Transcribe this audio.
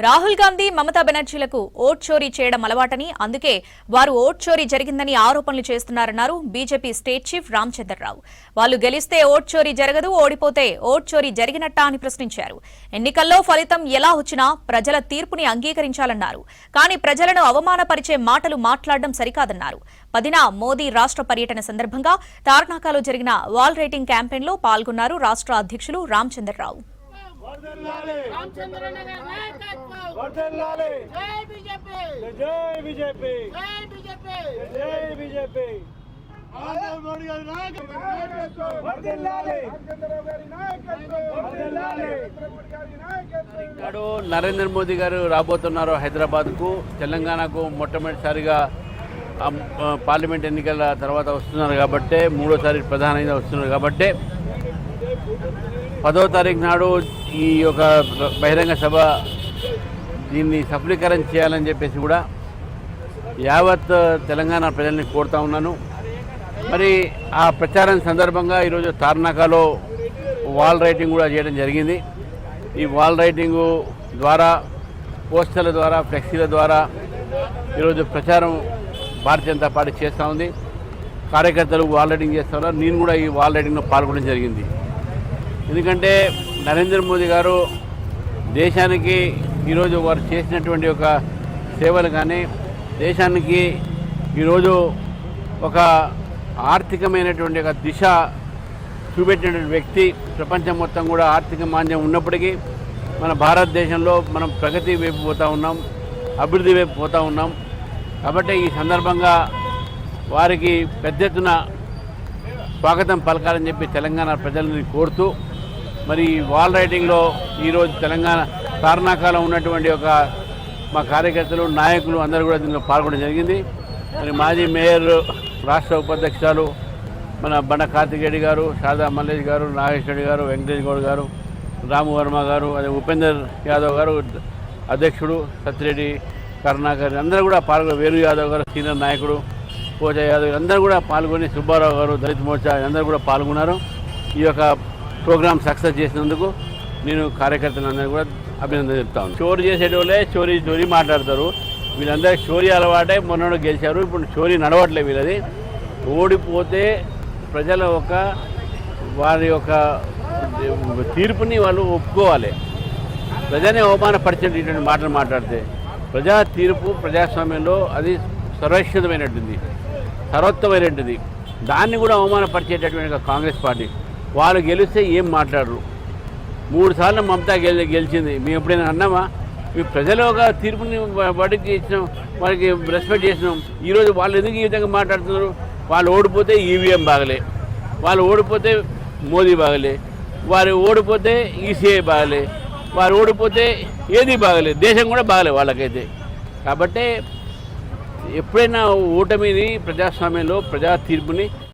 Rahul Gandhi Mamata బెనర్జీలకు vote చోరీ చేయడం అలవాటని, అందుకే వారు ఓట్ చోరీ జరిగిందని ఆరోపణలు చేస్తున్నారన్నారు బీజేపీ స్టేట్ చీఫ్ రామచంద్రరావు. వాళ్ళు గెలిస్తే ఓట్ చోరీ జరగదు, ఓడిపోతే ఓట్ చోరీ జరిగినట్టా అని ప్రశ్నించారు. ఎన్నికల్లో ఫలితం ఎలా వచ్చినా ప్రజల తీర్పుని అంగీకరించాలన్నారు. కానీ ప్రజలను అవమానపరిచే మాటలు మాట్లాడడం సరికాదన్నారు. 10న మోదీ రాష్ట్ర పర్యటన సందర్భంగా తార్నాకలో జరిగిన వాల్ రైటింగ్ క్యాంపెయిన్లో పాల్గొన్నారు రాష్ట్ర అధ్యక్షులు రామచంద్రరావు. నరేంద్ర మోదీ గారు రాబోతున్నారు హైదరాబాద్కు, తెలంగాణకు మొట్టమొదటిసారిగా పార్లమెంట్ ఎన్నికల తర్వాత వస్తున్నారు కాబట్టి, మూడోసారి ప్రధానంగా వస్తున్నారు కాబట్టి 10వ తారీఖు నాడు ఈ యొక్క బహిరంగ సభ దీన్ని సఫలీకరణ చేయాలని చెప్పేసి కూడా యావత్ తెలంగాణ ప్రజల్ని కోరుతా ఉన్నాను. మరి ఆ ప్రచారం సందర్భంగా ఈరోజు తార్నాకలో వాల్ రైటింగ్ కూడా చేయడం జరిగింది. ఈ వాల్ రైటింగు ద్వారా, పోస్టర్ల ద్వారా, ఫ్లెక్సీల ద్వారా ఈరోజు ప్రచారం భారతీయ జనతా పార్టీ చేస్తూ ఉంది. కార్యకర్తలు వాల్ రైటింగ్ చేస్తూ ఉన్నారు. నేను కూడా ఈ వాల్ రైటింగ్లో పాల్గొనడం జరిగింది. ఎందుకంటే నరేంద్ర మోదీ గారు దేశానికి ఈరోజు వారు చేసినటువంటి ఒక సేవలు కానీ, దేశానికి ఈరోజు ఒక ఆర్థికమైనటువంటి ఒక దిశ చూపెట్టినటువంటి వ్యక్తి. ప్రపంచం మొత్తం కూడా ఆర్థిక మాంద్యం ఉన్నప్పటికీ మన భారతదేశంలో మనం ప్రగతి వైపు పోతూ ఉన్నాం, అభివృద్ధి వైపు పోతూ ఉన్నాం. కాబట్టి ఈ సందర్భంగా వారికి పెద్ద ఎత్తున స్వాగతం పలకాలని చెప్పి తెలంగాణ ప్రజలని కోరుతూ, మరి వాల్ రైటింగ్లో ఈరోజు తెలంగాణ తార్నాకలో ఉన్నటువంటి ఒక మా కార్యకర్తలు, నాయకులు అందరూ కూడా దీనిలో పాల్గొనడం జరిగింది. మరి మాజీ మేయర్, రాష్ట్ర ఉపాధ్యక్షులు మన బండ కార్తికేయుడు గారు, శారదా మల్లేష్ గారు, నాగేష్ రెడ్డి గారు, వెంకటేష్ గౌడ్ గారు, రాము వర్మ గారు, అదే ఉపేందర్ యాదవ్ గారు అధ్యక్షుడు, సత్యరెడ్డి కరుణాకర్ అందరూ కూడా పాల్గొని, వేణు యాదవ్ గారు సీనియర్ నాయకుడు, పోచా యాదవ్ అందరూ కూడా పాల్గొని, సుబ్బారావు గారు దళిత మోర్చా అందరూ కూడా పాల్గొన్నారు. ఈ యొక్క ప్రోగ్రామ్ సక్సెస్ చేసినందుకు నేను కార్యకర్తలందరూ కూడా అభినందన చెప్తాను. చోరీ చేసేటోళ్ళే చోరీ మాట్లాడతారు. వీళ్ళందరూ చోరీ అలవాటే మొన్న గెలిచారు. ఇప్పుడు చోరీ నడవట్లేదు వీళ్ళది. ఓడిపోతే ప్రజల వారి యొక్క తీర్పుని వాళ్ళు ఒప్పుకోవాలి. ప్రజనే అవమానపరిచేటువంటి మాటలు మాట్లాడితే ప్రజా తీర్పు ప్రజాస్వామ్యంలో అది సర్వశ్వతమైనటువంటిది, సర్వోత్తమైనటువంటిది. దాన్ని కూడా అవమానపరిచేటటువంటి కాంగ్రెస్ పార్టీ వాళ్ళు గెలిస్తే ఏం మాట్లాడరు. 3 సార్లు మమతా గెలిచింది. మేము ఎప్పుడైనా అన్నామా? మీ ప్రజలు ఒక తీర్పుని వాడికి ఇచ్చినాం, వారికి రెస్పెక్ట్ చేసినాం. ఈరోజు వాళ్ళు ఎందుకు ఈ విధంగా మాట్లాడుతున్నారు? వాళ్ళు ఓడిపోతే ఈవీఎం బాగలే, వాళ్ళు ఓడిపోతే మోదీ బాగలే, వారు ఓడిపోతే ఈసీఐ బాగలే, వారు ఓడిపోతే ఏది బాగలే, దేశం కూడా బాగలే వాళ్ళకైతే. కాబట్టి ఎప్పుడైనా ఓటమిని ప్రజాస్వామ్యంలో ప్రజా తీర్పుని